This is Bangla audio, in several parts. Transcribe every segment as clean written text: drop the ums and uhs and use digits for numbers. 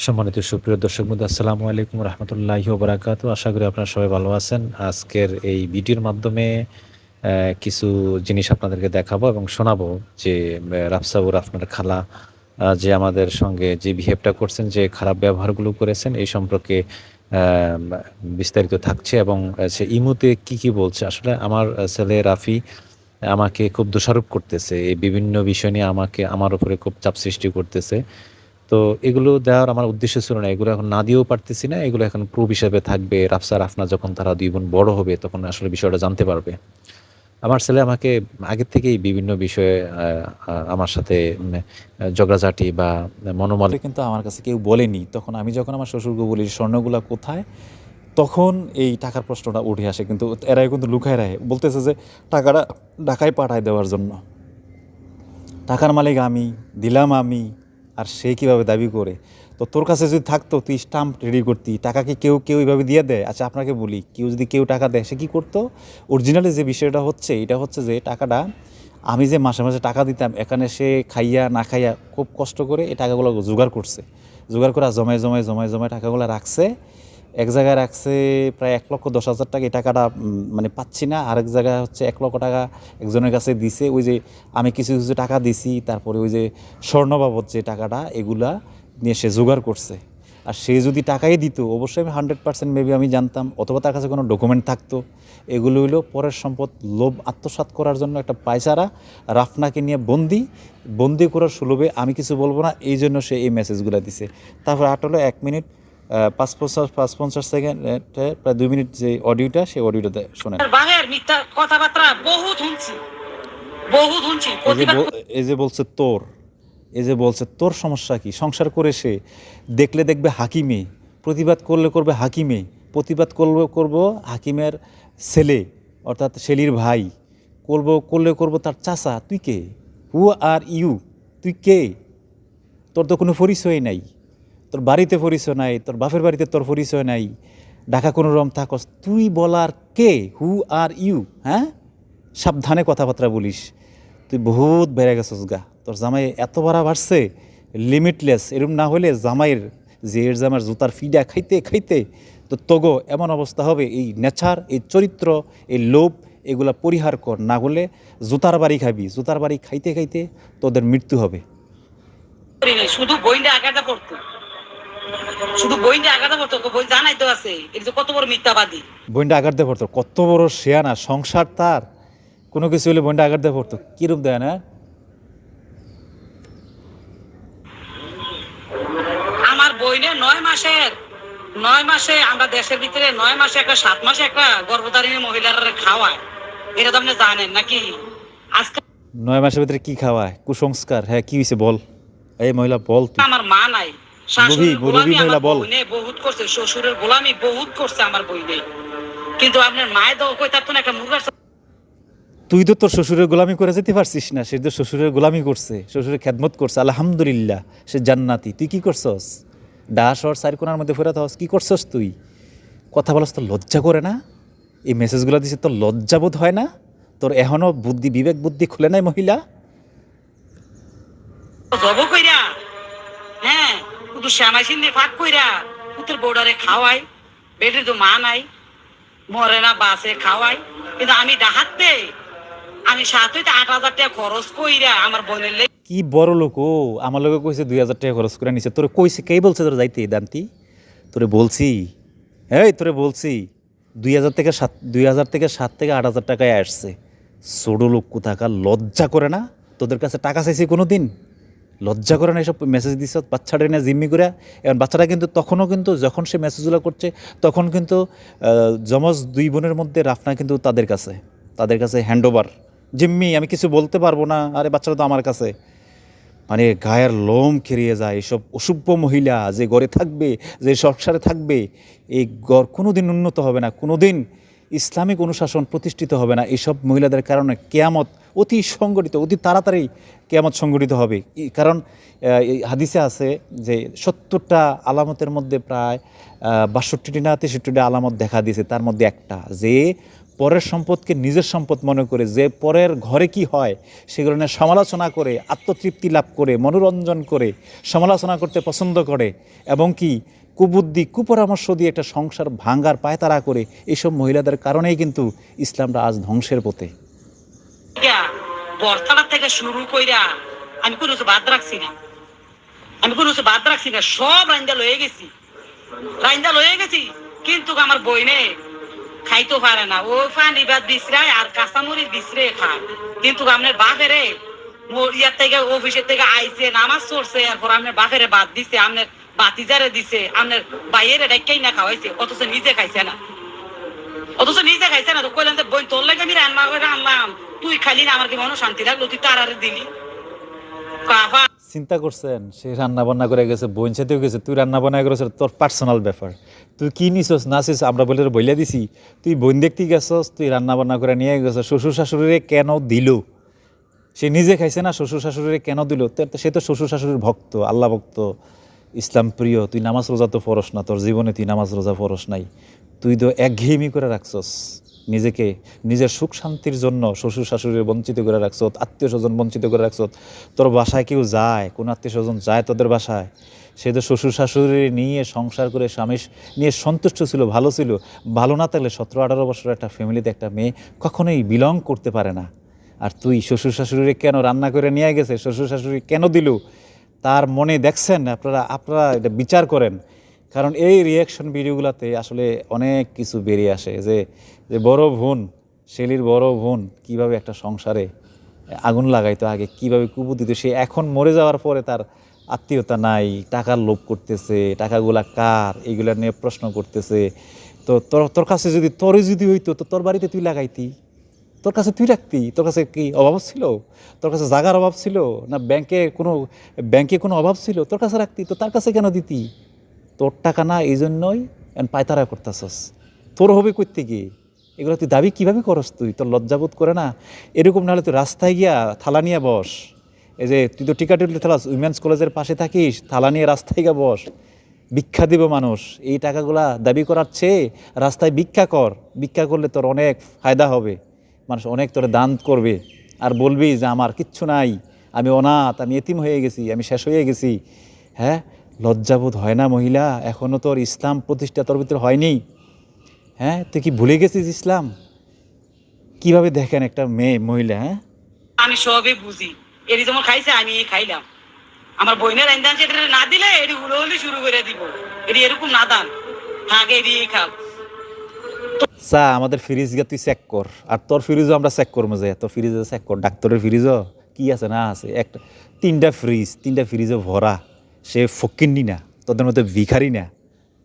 সম্মানিত সুপ্রিয় দর্শকবৃন্দ, আসসালামু আলাইকুম রহমতুল্লাহি ওয়া বারাকাতুহু। আশা করি আপনারা সবাই ভালো আছেন। আজকের এই ভিডিওর মাধ্যমে কিছু জিনিস আপনাদেরকে দেখাবো এবং শোনাবো যে রাফসাউর আপনার খালা যে আমাদের সঙ্গে যে বিহেভটা করছেন, যে খারাপ ব্যবহারগুলো করেছেন এই সম্পর্কে বিস্তারিত থাকছে এবং সে ইমুতে কি বলছে। আসলে আমার ছেলে রাফি আমাকে খুব দোষারোপ করতেছে। এই বিভিন্ন বিষয় নিয়ে আমার উপরে খুব চাপ সৃষ্টি করতেছে। তো এগুলো দেওয়ার আমার উদ্দেশ্য ছিল না। এগুলো এখন না দিয়েও পারতেছি না। এগুলো এখন প্রুফ হিসেবে থাকবে। রাফসা, রাফনা যখন তারা ২ বোন বড় হবে তখন আসলে বিষয়টা জানতে পারবে। আমার ছেলে আমাকে আগের থেকেই বিভিন্ন বিষয়ে আমার সাথে ঝগড়াঝাটি বা কিন্তু আমার কাছে কেউ বলেনি। তখন আমি যখন আমার শ্বশুরকে বলি স্বর্ণগুলা কোথায়, তখন এই টাকার প্রশ্নটা উঠে আসে। কিন্তু এরাই কিন্তু লুকায় রাখে, বলতেছে যে টাকাটা ঢাকায় পাঠায় দেওয়ার জন্য। টাকার মালিক আমি, দিলাম আমি, আর সে কীভাবে দাবি করে? তো তোর কাছে যদি থাকতো তুই স্টাম্প রেডি করতি। টাকা কি কেউ এইভাবে দিয়ে দেয়? আচ্ছা আপনাকে বলি, কেউ টাকা দেয় সে কী করতো? অরিজিনালি যে বিষয়টা হচ্ছে এটা হচ্ছে যে টাকাটা আমি যে মাসে মাসে টাকা দিতাম, এখানে সে খাইয়া না খাইয়া খুব কষ্ট করে এই টাকাগুলো জোগাড় করছে। জোগাড় করে জমায় টাকাগুলো রাখছে। এক জায়গায় রাখছে প্রায় ১,১০,০০০ টাকা। এই টাকাটা মানে পাচ্ছি না। আরেক জায়গায় হচ্ছে ১,০০,০০০ টাকা একজনের কাছে দিছে। ওই যে আমি কিছু টাকা দিছি, তারপরে ওই যে স্বর্ণ বাবদ যে টাকাটা এগুলা নিয়ে সে জোগাড় করছে। আর সে যদি টাকাই দিত অবশ্যই আমি 100% মেবি আমি জানতাম, অথবা তার কাছে কোনো ডকুমেন্ট থাকতো। এগুলো হইলো পরের সম্পদ লোভ আত্মসাৎ করার জন্য একটা পায়চারা। রাফনাকে নিয়ে বন্দি করার সুলভে আমি কিছু বলবো না, এই জন্য সে এই মেসেজগুলো দিছে। তারপর আট হলো 1 মিনিট ৫-৫ সেকেন্ড, প্রায় 2 মিনিট যে অডিওটা, সেই অডিওটা শোনেন। বাহের মিথ্যা কথাবার্তা বহুত শুনছি। এই যে বলছে তোর সমস্যা কি? সংসার করে সে দেখবে হাকিমে, প্রতিবাদ করবে হাকিমে, প্রতিবাদ করব হাকিমের ছেলে অর্থাৎ শেলির ভাই, করব তার চাচা। তুই কে? হু আর ইউ? তুই কে? তোর তো কোনো পরিচয় নাই। তোর বাড়িতে পরিচয় নাই, তোর বাপের বাড়িতে তোর পরিচয় নাই, ঢাকা কোনো রকম থাকস। তুই বলার কে? হু আর ইউ? হ্যাঁ, সাবধানে কথাবার্তা বলিস। তুই বহুত বেড়ে গেছস গা। তোর জামাই এত বাড়া বাড়ছে, লিমিটলেস। এরকম না হলে জামাইয়ের জামার জুতার ফিডা খাইতে তো তগো এমন অবস্থা হবে। এই নেচার, এই চরিত্র, এই লোভ এগুলা পরিহার কর, না হলে জুতার বাড়ি খাবি। জুতার বাড়ি খাইতে তোদের মৃত্যু হবে। শুধু বইটা আগাটা পড়তো, বই জানাই তো আছে এই যে কত বড় মিথ্যাবাদী। বইনটা আঘাত দিয়ে পড়তো, কত বড় শেয়ানা সংসার তার। কোনো কিছু হলে বইনটা আঘাত দিয়ে পড়তো, কিরূপ দেয় না? আমার বইনে 9 মাসে আমরা দেশের ভিতরে 9 মাসে একটা 7 মাসে একটা গর্ভধারিণী মহিলারা খাওয়ায়। এটা তো আপনি জানেন নাকি? আজকে 9 মাসের ভিতরে কি খাওয়ায়? কুসংস্কার। হ্যাঁ, কি হয়েছে বল? এই মহিলা বল। তুই আমার মা নাই, শাশুড়ির গোলামি আমার মহিলা বল। বইনে বহুত করছে, শ্বশুরের গোলামি বহুত করছে আমার বইনে। কিন্তু আপনার মায়ের দাও কই থাকতো না একটা মুরগার। তুই তো তোর শ্বশুরের গোলামি করে যেতে পারছিস না। সে তো শ্বশুরের গোলামি করছে, শ্বশুরের খেদমত করছে, আলহামদুলিল্লাহ সে জান্নাতি। তুই কি করছস? ডাস ওর চারিকোনার মধ্যে ফেরত হস। কি করছস তুই? কথা বলস তোর লজ্জা করে না? এই মেসেজগুলো দিছে তোর লজ্জাবোধ হয় না? তোর এখনো বিবেক বুদ্ধি খুলে নাই মহিলা? জব কইরা, হ্যাঁ, শুধু শ্যামাই সিন্দি ফাঁক কইরা পুত্রের বউডারে খাওয়াই। বেটির তো মা নাই, মরে না বাসে খাওয়াই। কিন্তু আমি ডাহাতে আমি 7-8 হাজার টাকা খরচ কইরা আমার বোনের লেগে। কি বড় লোক ও! আমার লোকে কইছে 2,000 টাকা খরচ করে নিছে। তোরে কইছে কে? বলছে তোর যাইতে দান্তি? তোরে বলছি, তোরে বলছি 2,000 থেকে 7 থেকে 8,000 টাকায় আসছে। ছোট লোক কোথাকার, লজ্জা করে না? তোদের কাছে টাকা চাইছি কোনো দিন? লজ্জা করে না? এসব মেসেজ দিছ বাচ্চাটা না জিম্মি করে। এখন বাচ্চাটা কিন্তু তখনও কিন্তু যখন সে মেসেজগুলো করছে তখন কিন্তু যমজ 2 বোনের মধ্যে রাফনা কিন্তু তাদের কাছে হ্যান্ড ওভার, জিম্মি, আমি কিছু বলতে পারবো না। আরে বাচ্চাটা তো আমার কাছে। মানে গায়ের লোম খেরিয়ে যায়। এসব অসভ্য মহিলা যে ঘরে থাকবে, যে সংসারে থাকবে, এই ঘর কোনো দিন উন্নত হবে না, কোনো দিন ইসলামিক অনুশাসন প্রতিষ্ঠিত হবে না। এইসব মহিলাদের কারণে কিয়ামত অতি সংগঠিত, অতি তাড়াতাড়ি কিয়ামত সংগঠিত হবে। কারণ এই হাদিসে আছে যে 70টা আলামতের মধ্যে প্রায় 62টি না 63টি আলামত দেখা দিয়েছে। তার মধ্যে একটা, যে পরের সম্পদকে নিজের সম্পদ মনে করে, যে পরের ঘরে কি হয় সেগুলো নিয়ে সমালোচনা করে, আত্মতৃপ্তি লাভ করে, মনোরঞ্জন করে, সমালোচনা করতে পছন্দ করে, এবং কি কুবুদ্ধি কুপরামর্শ দিয়ে একটা সংসার ভাঙ্গার পায়তারা করে, এইসব মহিলাদের কারণেই কিন্তু ইসলামটা আজ ধ্বংসের পথে। বর্তার থেকে শুরু কইরা আমি কোনো কিছু বাদ রাখছি না, সব রাইন্দা লয়ে গেছি, কিন্তু আমার বইনে খাইতে পারে না। ও পানি ভাত বিছরায় আর কাঁচামরিচ বিছরে খায়, কিন্তু আপনার বাপেরে ইয়ার থেকে অফিসের থেকে আইছে, নামাজ পড়ছে, এরপর আপনার বাপেরে বাদ দিছে, আপনার বাতিজারে দিছে, আপনার বাইরে ডাক্কাই না খাওয়াইছে, অথচ নিজে খাইছে না। তো কইলেন যে বই তোর লাগে আমি রান্না করে আনলাম, তুই খালি না, আমার কি মনে শান্তি লাগলো, তুই তারারে দিলি। চিন্তা করছেন, সে রান্না বান্না করে গেছে, বোন সাথেও গেছে, তুই রান্না বান্না করেছ, তোর পার্সোনাল ব্যাপার, তুই কি নিছস না ছিস আমরা বইলা দিছি। তুই বোন দেখতে গেছস, তুই রান্না বান্না করে নিয়ে গেছস, শ্বশুর শাশুড়িরে কেন দিল? সে নিজে খাইছে না, শ্বশুর শাশুড়িরে কেন দিল? সে তো শ্বশুর শাশুড়ির ভক্ত, আল্লাহ ভক্ত, ইসলাম প্রিয়। তুই নামাজ রোজা তো ফরস না, তোর জীবনে তুই নামাজ রোজা ফরস নাই। তুই তো একঘেয়েমি করে রাখছস নিজেকে, নিজের সুখ শান্তির জন্য শ্বশুর শাশুড়ি বঞ্চিত করে রাখছ, আত্মীয় স্বজন বঞ্চিত করে রাখছ। তোর বাসায় কেউ যায়, কোন আত্মীয় স্বজন যায় তোদের বাসায়, সে তো শ্বশুর শাশুড়ি নিয়ে সংসার করে স্বামী নিয়ে সন্তুষ্ট ছিল, ভালো ছিল। ভালো না থাকলে 17-18 বছরের একটা ফ্যামিলিতে একটা মেয়ে কখনোই বিলং করতে পারে না। আর তুই শ্বশুর শাশুড়ি কেন রান্না করে নিয়ে গেছে, শ্বশুর শাশুড়ি কেন দিল, তার মনে দেখছেন আপনারা এটা বিচার করেন। কারণ এই রিয়াকশন ভিডিওগুলোতে আসলে অনেক কিছু বেরিয়ে আসে, যে বড় বোন, শেলির বড় বোন কীভাবে একটা সংসারে আগুন লাগাইতো আগে, কীভাবে কুবুদ্ধি দিত। সে এখন মরে যাওয়ার পরে তার আত্মীয়তা নাই, টাকার লোভ করতেছে, টাকাগুলা কার, এইগুলা নিয়ে প্রশ্ন করতেছে। তো তোর কাছে যদি হইতো, তো তোর বাড়িতে তুই লাগাইতি, তোর কাছে তুই রাখতি। তোর কাছে কি অভাব ছিল? তোর কাছে জাগার অভাব ছিল না? ব্যাংকে কোনো অভাব ছিল? তোর কাছে রাখতি, তো তার কাছে কেন দিতি? তোর টাকা না, এই জন্যই পায়তারা করতেছস। তোর হবে করতে গিয়ে এগুলো তুই দাবি কীভাবে করস? তোর লজ্জাবোধ করে না? এরকম নাহলে তুই রাস্তায় গিয়া থালা নিয়ে বস। এই যে তুই তো টিকাটিলি থালাস, উইমেন্স কলেজের পাশে থাকিস, থালা নিয়ে রাস্তায় গিয়া বস, ভিক্ষা দিব মানুষ। এই টাকাগুলা দাবি করার চেয়ে রাস্তায় ভিক্ষা কর। ভিক্ষা করলে তোর অনেক ফায়দা হবে, মানুষ অনেক তোর দান করবে। আর বলবি যে আমার কিচ্ছু নাই, আমি অনাথ, আমি এতিম হয়ে গেছি, আমি শেষ হয়ে গেছি। হ্যাঁ, লজ্জাবোধ হয় না মহিলা? এখনও তোর ইসলাম প্রতিষ্ঠা তোর ভিতরে হয়নি? হ্যাঁ, তুই কি ভুলে গেছিস ইসলাম? কিভাবে দেখেন একটা মহিলা? হ্যাঁ, আমি সবই বুঝি, এটি যেমন খাইছে আমি খাইলাম, আমার বইনের রান্দান সেটা না দিলে এটি হুড়োহুড়ি শুরু করে দিব, এটি এরকম না দান থাকে, এটি খাও। চা আমাদের ফ্রিজ গিয়ে তুই চেক কর, আর তোর ফ্রিজও আমরা চেক করবো, যে তোর ফ্রিজও চেক কর, ডাক্তারের ফ্রিজও কি আছে না আছে। একটা 3টা ফ্রিজও ভরা। সে ফকিন্নি না, তোদের মতো ভিখারি না।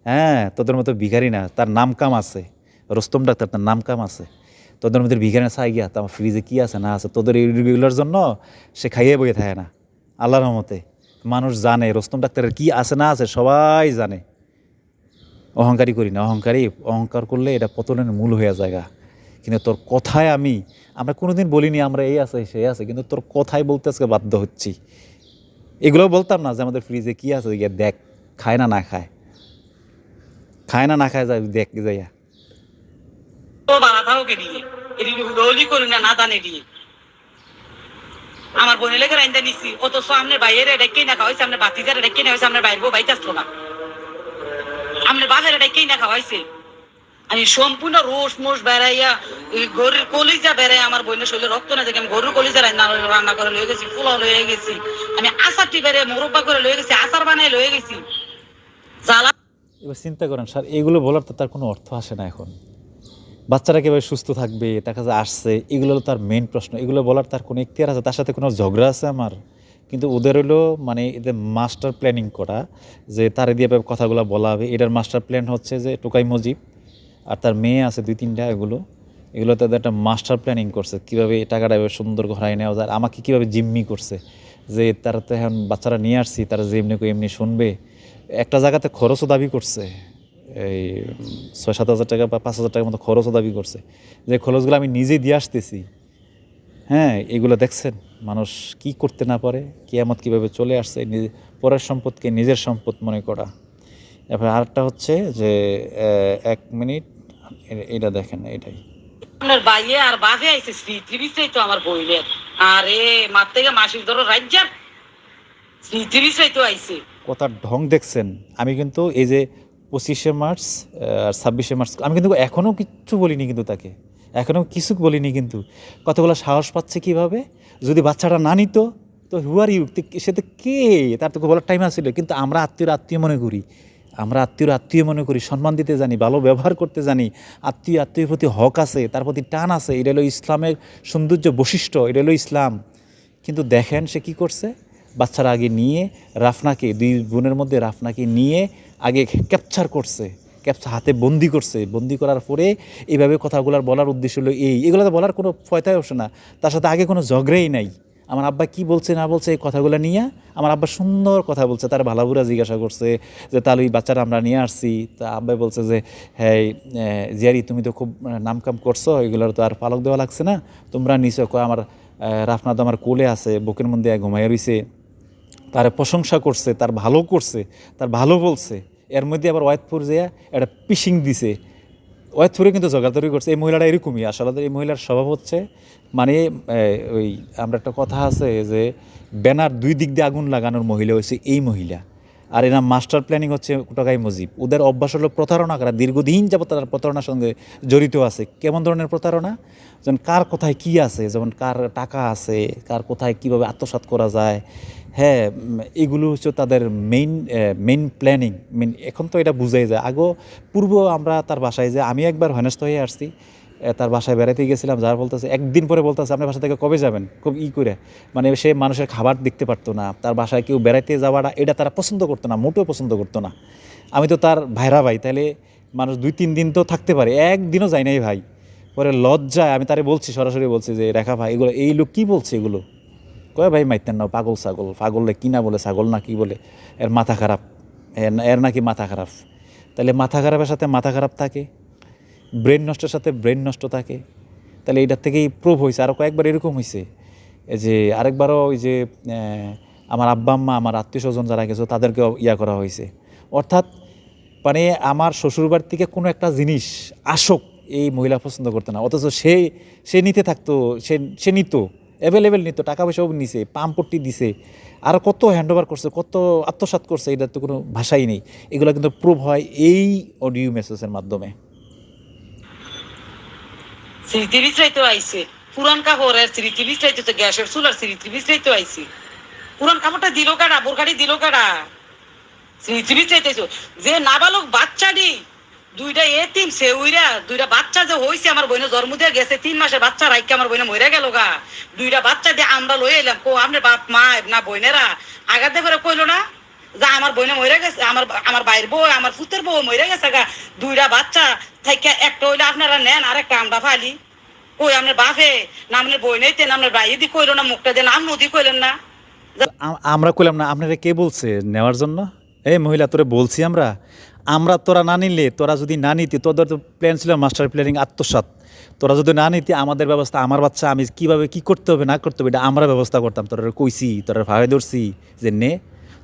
হ্যাঁ, তোদের মতো ভিখারি না, তার নাম কাম আছে। রোস্তম ডাক্তার, তার নাম কাম আছে। তোদের মধ্যে ভিখারি চাই গিয়া তো আমার ফ্রিজে কী আছে না আছে। তোদের এইগুলোর জন্য সে খাইয়ে বইয়ে থাকে না। আল্লাহর রহমতে মানুষ জানে রোস্তম ডাক্তারের কি আছে না আছে, সবাই জানে। অহংকারী করি না, অহংকার করলে এটা পতনের মূল হয়ে যায়। কিন্তু তোর কথায় আমরা কোনোদিন বলিনি আমরা এই আছে সেই আছে, কিন্তু তোর কথাই বলতে আজকে বাধ্য হচ্ছি। এগুলোও বলতাম না যে আমাদের ফ্রিজে কি আছে, দেখ, খায় না খায় যায়, দেখ যাইয়া তো বাড়া থাকো কে দিয়ে এটি হুড়োহুড়ি করি না দানে দিয়ে। আমার বোনের লেগে রাইন্দা নিছি, অথচ আপনার বাইরে ডেকেই না খাওয়াইছে, আপনার বাতিজারে ডেকেই না হয়েছে, আপনার বাইর বাইতে আসতো না, আপনার বাজারে ডেকেই না খাওয়াইছে। আমি সম্পূর্ণ রোষ মোষ বেড়াইয়া গরুর কলিজা বেড়াই, আমার বোনের শরীরে রক্ত না দেখে আমি গরুর কলিজা রান্না করে লয়ে গেছি, পোলাও লয়ে গেছি, আমি আচারটি বেড়ে মোরব্বা করে লয়ে গেছি, আচার বানাই লয়ে গেছি। জ্বালা। এবার চিন্তা করেন স্যার, এগুলো বলার তো তার কোনো অর্থ আসে না। এখন বাচ্চারা কীভাবে সুস্থ থাকবে, তার কাছে আসছে, এগুলো হলো তার মেইন প্রশ্ন। এগুলো বলার তার কোনো ইখতিয়ার আছে? তার সাথে কোনো ঝগড়া আছে আমার? কিন্তু ওদের হলো এদের মাস্টার প্ল্যানিং করা, যে তারে দিয়ে কথাগুলো বলা হবে। এটার মাস্টার প্ল্যান হচ্ছে যে টোকাই মজিব আর তার মেয়ে আছে 2-3টা, এগুলো তাদের একটা মাস্টার প্ল্যানিং করছে কীভাবে টাকাটা এভাবে সুন্দর ঘরাই নেওয়া যায়। আমাকে কীভাবে জিম্মি করছে, যে তারা তো এখন বাচ্চারা নিয়ে আসছি, তারা যে এমনি শুনবে। একটা জায়গাতে খরচও দাবি করছে, এই 6-7 হাজার টাকা বা 5,000 টাকার মতো খরচও দাবি করছে, যে খরচগুলো আমি নিজেই দিয়ে আসতেছি। হ্যাঁ, এগুলো দেখছেন মানুষ কি করতে না পারে, কিয়ামত কীভাবে চলে আসছে, পরের সম্পদকে নিজের সম্পদ মনে করা। এরপর আরেকটা হচ্ছে যে ১ মিনিট, এটা দেখেন, এটাই। আপনার বাইয়ে আর বাপে আইছে স্মৃতি বিষয় তো আমার বইলের আরে মার থেকে মাসির ধরো রাজ্জার স্মৃতি বিষয় তো আইছে। কথার ঢং দেখছেন। আমি কিন্তু এই যে ২৫শে মার্চ আর ২৬শে মার্চ আমি কিন্তু এখনও কিচ্ছু বলিনি, কিন্তু তাকে এখনও কিছু বলিনি, কিন্তু কতগুলো সাহস পাচ্ছে কিভাবে। যদি বাচ্চাটা না নিত তো হু আর ইউ, সে তো কে, তার তো বলার টাইম আসছিল। কিন্তু আমরা আত্মীয় মনে করি, আমরা আত্মীয় মনে করি, সম্মান দিতে জানি, ভালো ব্যবহার করতে জানি, আত্মীয়ের প্রতি হক আছে, তার প্রতি টান আছে। এটা হলো ইসলামের সৌন্দর্য বৈশিষ্ট্য, এটা হলো ইসলাম। কিন্তু দেখেন সে কী করছে, বাচ্চারা আগে নিয়ে রাফনাকে, ২ বোনের মধ্যে রাফনাকে নিয়ে আগে ক্যাপচার করছে, হাতে বন্দি করছে। বন্দি করার পরে এইভাবে কথাগুলোর বলার উদ্দেশ্য হলো এগুলো তো বলার কোনো ফয়তাই আসে না। তার সাথে আগে কোনো ঝগড়াই নাই। আমার আব্বা কি বলছে না বলছে এই কথাগুলো নিয়ে আমার আব্বা সুন্দর কথা বলছে, তার ভালাবুরা জিজ্ঞাসা করছে যে তাহলে ওই বাচ্চারা আমরা নিয়ে আসছি। তা আব্বাই বলছে যে হ্যাঁ জিয়ারি, তুমি তো খুব নামকাম করছো, এগুলোর তো আর পালক দেওয়া লাগছে না, তোমরা নিছো। আমার রাফনাদ আমার কোলে আছে, বুকের মধ্যে ঘুমাইয়া রইছে। তার প্রশংসা করছে, তার ভালো করছে, তার ভালো বলছে। এর মধ্যে আবার ওয়াইদপুর যেয়া একটা পিশিং দিছে। ওয়াইদপুরে কিন্তু জগাতরি করছে। এই মহিলাটা এরকমই আসলে। এই মহিলার স্বভাব হচ্ছে মানে ওই আমরা একটা কথা আছে যে ব্যানার ২ দিক দিয়ে আগুন লাগানোর মহিলা হচ্ছে এই মহিলা। আর এরা মাস্টার প্ল্যানিং হচ্ছে কোটাকাই মুজিব। ওদের অভ্যাস হলো প্রতারণা করা, দীর্ঘদিন যাবত তারা প্রতারণার সঙ্গে জড়িত আছে। কেমন ধরনের প্রতারণা? যেমন কার কোথায় কী আছে, যেমন কার টাকা আছে, কার কোথায় কীভাবে আত্মসাৎ করা যায়। হ্যাঁ, এগুলো হচ্ছে তাদের মেইন প্ল্যানিং। এখন তো এটা বুঝাই যায়। পূর্ব আমরা তার বাসায় যে আমি একবার হেনস্থ হয়ে আসছি, তার বাসায় বেড়াতে গেছিলাম, যার বলতেছে একদিন পরে বলতেছে আপনার বাসা থেকে কবে যাবেন, খুব করে মানে সে মানুষের খাবার দেখতে পারতো না, তার বাসায় কেউ বেড়াতে যাওয়াটা এটা তারা পছন্দ করতো না, মোটেও পছন্দ করতো না। আমি তো তার ভাইরা ভাই, তাহলে মানুষ ২-৩ দিন তো থাকতে পারে, একদিনও যায় নাই ভাই। পরে লজ্জায় আমি তারে বলছি, সরাসরি বলছি যে রেখা ভাই এগুলো এই লোক কী বলছে এগুলো। কয় ভাই মাইতেন না, পাগল কি না বলে, ছাগল না কি বলে, এর মাথা খারাপ, এর নাকি মাথা খারাপ। তাহলে মাথা খারাপের সাথে মাথা খারাপ থাকে, ব্রেন নষ্টের সাথে ব্রেন নষ্ট থাকে। তাহলে এইটার থেকেই প্রুভ হয়েছে। আরও কয়েকবার এরকম হয়েছে যে আরেকবারও ওই যে আমার আব্বা আম্মা, আমার আত্মীয় স্বজন যারা গেছে তাদেরকেও করা হয়েছে। অর্থাৎ মানে আমার শ্বশুরবাড়ি থেকে কোনো একটা জিনিস আসক এই মহিলা পছন্দ করতো না, অথচ সে নিতে থাকতো, সে নিত, অ্যাভেলেবেল নিত, টাকা পয়সাও নিছে, পাম্পট্টি দিছে, আর কত হ্যান্ডওভার করছে, কত আত্মসাৎ করছে, এটার তো কোনো ভাষাই নেই। এগুলো কিন্তু প্রুভ হয় এই অডিও মেসেজের মাধ্যমে। স্মৃতি বিষয় তো আইছে, পুরান কাপড়ের স্মৃতি বিষয় তো গ্যাসের চুলার স্মৃতি বিষয় তো আইছে। পুরান কাপড়টা দিল কাটা, বোরকাটি দিল কাটা, স্মৃতি বিষয় তো যে নাবালক বাচ্চাটি 2টা এতিম সে উইরা 2টা বাচ্চা যে হইছে, আমার বোনের জন্ম দিয়ে গেছে 3 মাসের বাচ্চা রাইকে আমার বোনে মরে গেল গা। 2টা বাচ্চা দিয়ে আমরা লই এলাম, কো আপনার বাপ মা না বোনেরা আগাতে করে কইলো না যে আমার বোনে মরে গেছে, আমার বাইর বউ, আমার পুতের বউ মরে গেছে গা। 2টা বাচ্চা থেকে একটা হইলে আপনারা নেন, আর একটা আমরা ফালি। কই আপনার বাপে না আপনার বই নেইতেন, আপনার বাইরে দি কইলো না, মুখটা দিয়ে নাম নদী কইলেন না। আমরা কইলাম না, আপনারা কে বলছে নেওয়ার জন্য? এই মহিলা তোরে বলছি আমরা তোরা না নিলে, তোরা যদি না নিতি, তোদের তো প্ল্যান ছিল মাস্টার প্ল্যানিং আত্মসাৎ, তোরা যদি না নিতি আমাদের ব্যবস্থা, আমার বাচ্চা আমি কীভাবে কী করতে হবে না করতে হবে এটা আমরা ব্যবস্থা করতাম। তোরা কইছি, তোরা ভাবে ধরছি যে নে,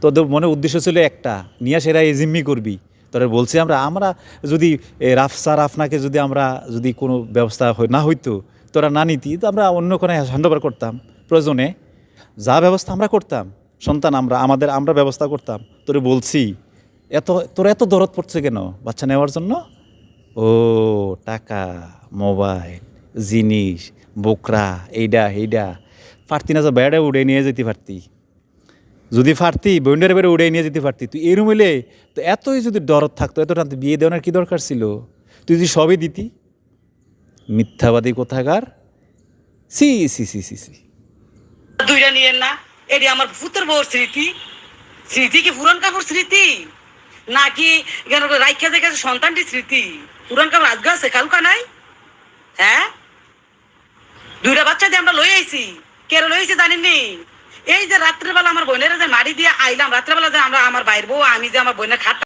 তোদের মনে উদ্দেশ্য ছিল একটা, নিয়ে সেরা এজিম্মি করবি। তোরা বলছি আমরা যদি রাফনাকে যদি আমরা যদি কোনো ব্যবস্থা না হইতো, তোরা না নিতি, তো আমরা অন্য কোনো হ্যান্ডওভার করতাম প্রয়োজনে, যা ব্যবস্থা আমরা করতাম, সন্তান আমরা ব্যবস্থা করতাম। তোরে বলছি, তোর এত দরদ পড়ছে কেন বাচ্চা নেওয়ার জন্য? ও টাকা, মোবাইল, জিনিস, বোকরা, এইডা পারতি না, বেড়ে উড়ে নিয়ে যেতে পারতি। যদি পারতি বন্ডারে বেড়ে উড়ে নিয়ে যেতে পারতি। তুই এরম হইলে তো এতই যদি দরদ থাকতো, এতটা বিয়ে দেওয়ার কি দরকার ছিল? তুই যদি সবই দিতি। মিথ্যাবাদী কোথাকার। C C C C C 2টা নিয়েন না, এটি আমার পুতের বউর স্মৃতি। স্মৃতি কি পুরান কাপড় স্মৃতি নাকি রাইখা দেখে সন্তানটি স্মৃতি? পুরান কাপড় আজগা আছে, কালকা নাই। হ্যাঁ, 2টা বাচ্চা দিয়ে আমরা লই আইছি। কেন লই আইছি জানেননি? এই যে রাত্রেবেলা আমার বোনের যে মারি দিয়ে আইলাম, রাত্রেবেলা যে আমরা আমার বাইর বউ আমি যে আমার বোনের খাট